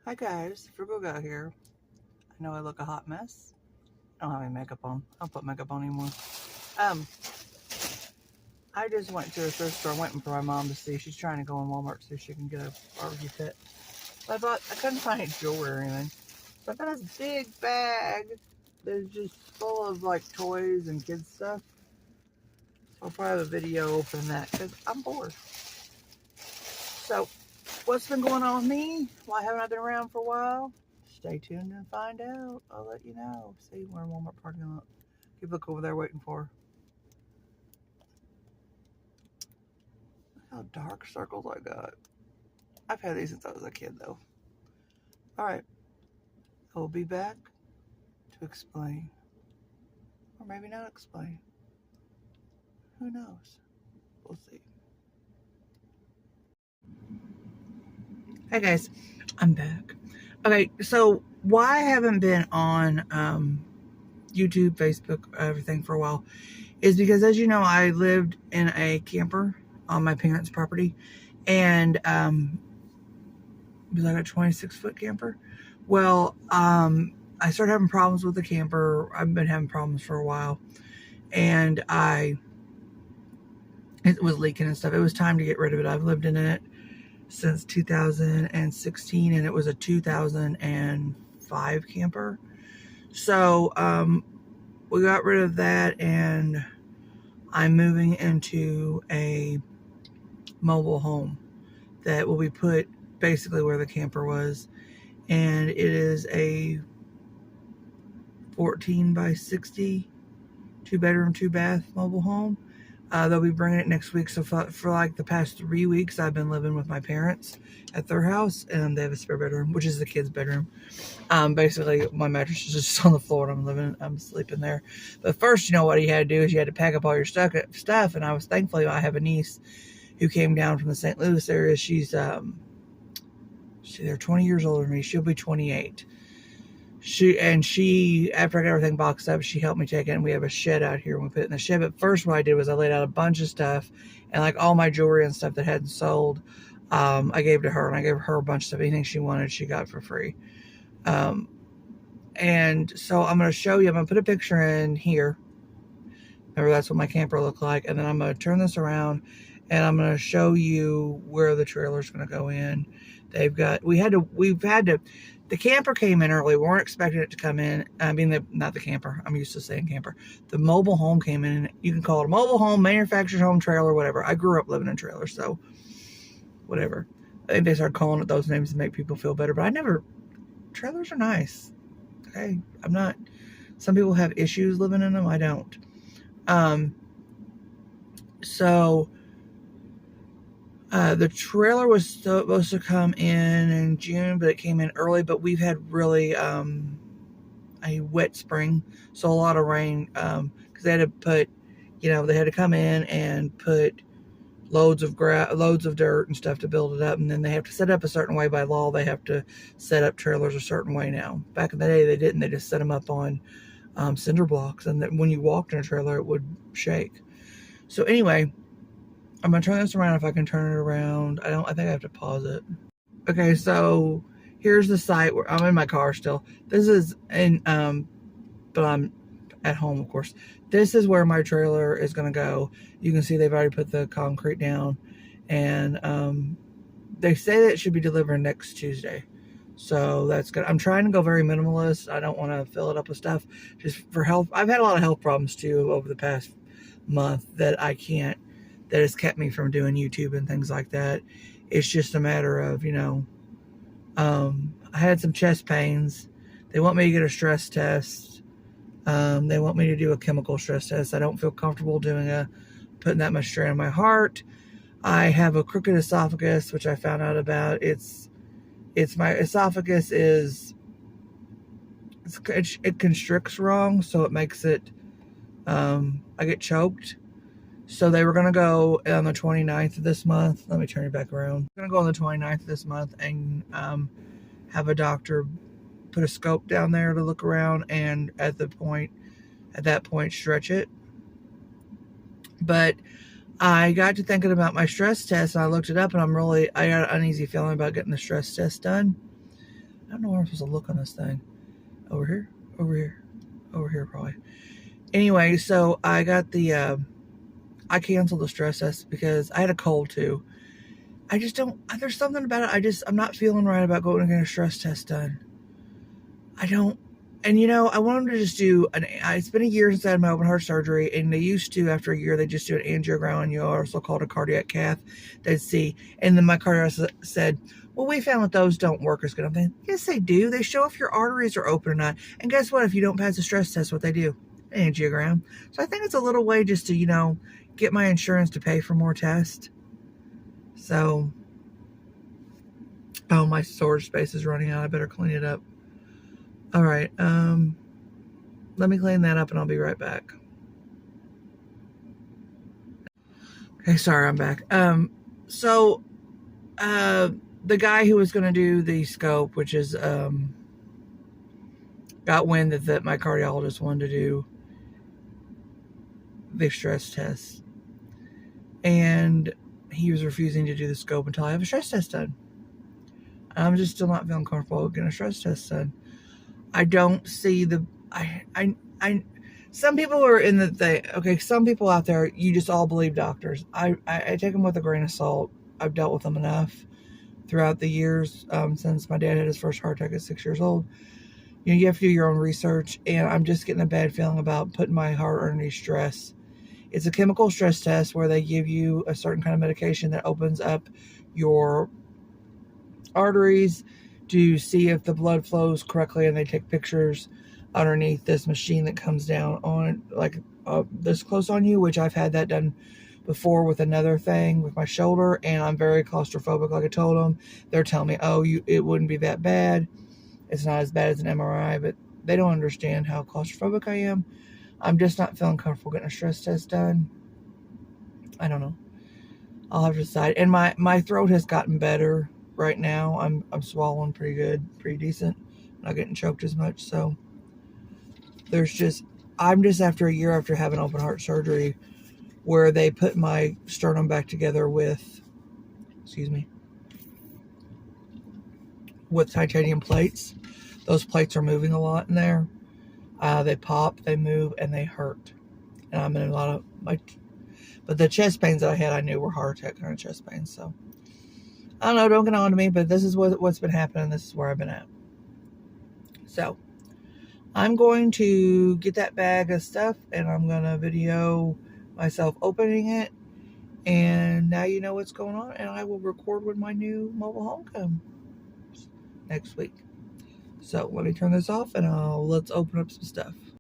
Hi guys, Frugal Gal here. I know I look a hot mess. I don't have any makeup on. I don't put makeup on anymore. I just went to a thrift store. I went for my mom to see. She's trying to go in Walmart so she can get a barbecue pit. But I couldn't find any jewelry or anything. So I found this big bag that's just full of like toys and kids stuff. I'll probably have a video open that because I'm bored. So what's been going on with me? Why haven't I been around for a while? Stay tuned and find out. I'll let you know. See, we're in Walmart parking lot. Keep look over there waiting for her. Look how dark circles I got. I've had these since I was a kid though. Alright. I will be back to explain. Or maybe not explain. Who knows? We'll see. Hey guys, I'm back. Okay, so why I haven't been on YouTube, Facebook, everything for a while is because, as you know, I lived in a camper on my parents' property, and it was like a 26-foot camper. Well, I started having problems with the camper. I've been having problems for a while, and it was leaking and stuff. It was time to get rid of it. I've lived in it since 2016, and it was a 2005 camper. So we got rid of that, and I'm moving into a mobile home that will be put basically where the camper was, and it is a 14 by 60 2-bedroom 2-bath mobile home. They'll be bringing it next week. So for like the past 3 weeks, I've been living with my parents at their house, and they have a spare bedroom, which is the kids' bedroom. Basically, my mattress is just on the floor, and I'm sleeping there. But first, you know what you had to do is you had to pack up all your stuff. And thankfully, I have a niece who came down from the St. Louis area. They're 20 years older than me. She'll be 28. She, after I got everything boxed up, she helped me take it, and we have a shed out here, and we put it in the shed. But first, what I did was I laid out a bunch of stuff, and like all my jewelry and stuff that hadn't sold, I gave to her, and I gave her a bunch of stuff. Anything she wanted, she got for free. And so I'm going to show you. I'm going to put a picture in here. Remember, that's what my camper looked like. And then I'm going to turn this around, and I'm going to show you where the trailer's going to go in. The camper came in early. We weren't expecting it to come in. I mean, not the camper. I'm used to saying camper. The mobile home came in. You can call it a mobile home, manufactured home, trailer, whatever. I grew up living in trailers, so whatever. I think they started calling it those names to make people feel better, but trailers are nice. Okay? Some people have issues living in them. I don't. The trailer was supposed to come in June, but it came in early. But we've had really a wet spring, so a lot of rain. Because they had to come in and put loads of dirt and stuff to build it up, and then they have to set up a certain way by law. They have to set up trailers a certain way now. Back in the day, they didn't. They just set them up on cinder blocks, and then when you walked in a trailer, it would shake. So anyway, I'm going to turn this around if I can turn it around. I think I have to pause it. Okay, so here's the site where I'm in my car still. This is but I'm at home, of course. This is where my trailer is going to go. You can see they've already put the concrete down, and they say that it should be delivered next Tuesday. So that's good. I'm trying to go very minimalist. I don't want to fill it up with stuff just for health. I've had a lot of health problems too over the past month that has kept me from doing YouTube and things like that. It's just a matter of, I had some chest pains. They want me to get a stress test. They want me to do a chemical stress test. I don't feel comfortable putting that much strain on my heart. I have a crooked esophagus, which I found out about. My esophagus it constricts wrong, so it makes it, I get choked. So they were going to go on the 29th of this month. Let me turn it back around. I'm going to go on the 29th of this month and have a doctor put a scope down there to look around, and at that point stretch it. But I got to thinking about my stress test, and I looked it up, and I got an uneasy feeling about getting the stress test done. I don't know where I'm supposed to look on this thing. Over here? Over here. Over here, probably. Anyway, so I got the, I canceled the stress test because I had a cold too. I just don't, there's something about it. I'm not feeling right about going and getting a stress test done. I don't, and you know, I wanted to just do it's been a year since I had my open heart surgery, and they used to, after a year, they just do an angiogram, and you also called a cardiac cath. They'd see, and then my cardiologist said, well, we found that those don't work as good. I'm thinking, yes, they do. They show if your arteries are open or not. And guess what? If you don't pass the stress test, what they do? An angiogram. So I think it's a little way just to, you know, get my insurance to pay for more tests. So, oh, my storage space is running out. I better clean it up. All right. Let me clean that up and I'll be right back. Okay, sorry, I'm back. The guy who was going to do the scope, which is, got wind that my cardiologist wanted to do the stress test. And he was refusing to do the scope until I have a stress test done. I'm just still not feeling comfortable getting a stress test done. I don't see some people are in the thing. Okay, some people out there, you just all believe doctors. I take them with a grain of salt. I've dealt with them enough throughout the years, since my dad had his first heart attack at 6 years old. You know, you have to do your own research, and I'm just getting a bad feeling about putting my heart underneath stress. It's a chemical stress test where they give you a certain kind of medication that opens up your arteries to see if the blood flows correctly, and they take pictures underneath this machine that comes down on like this close on you, which I've had that done before with another thing with my shoulder, and I'm very claustrophobic. Like I told them, they're telling me, oh, it wouldn't be that bad. It's not as bad as an MRI, but they don't understand how claustrophobic I am. I'm just not feeling comfortable getting a stress test done. I don't know. I'll have to decide. And my throat has gotten better right now. I'm swallowing pretty good, pretty decent. Not getting choked as much. So I'm just after a year after having open heart surgery, where they put my sternum back together with, with titanium plates. Those plates are moving a lot in there. They pop, they move, and they hurt. And I'm in a lot of but the chest pains that I had, I knew were heart attack kind of chest pains. So I don't know, don't get on to me, but this is what's been happening. This is where I've been at. So I'm going to get that bag of stuff, and I'm going to video myself opening it. And now you know what's going on, and I will record when my new mobile home comes next week. So let me turn this off, and let's open up some stuff.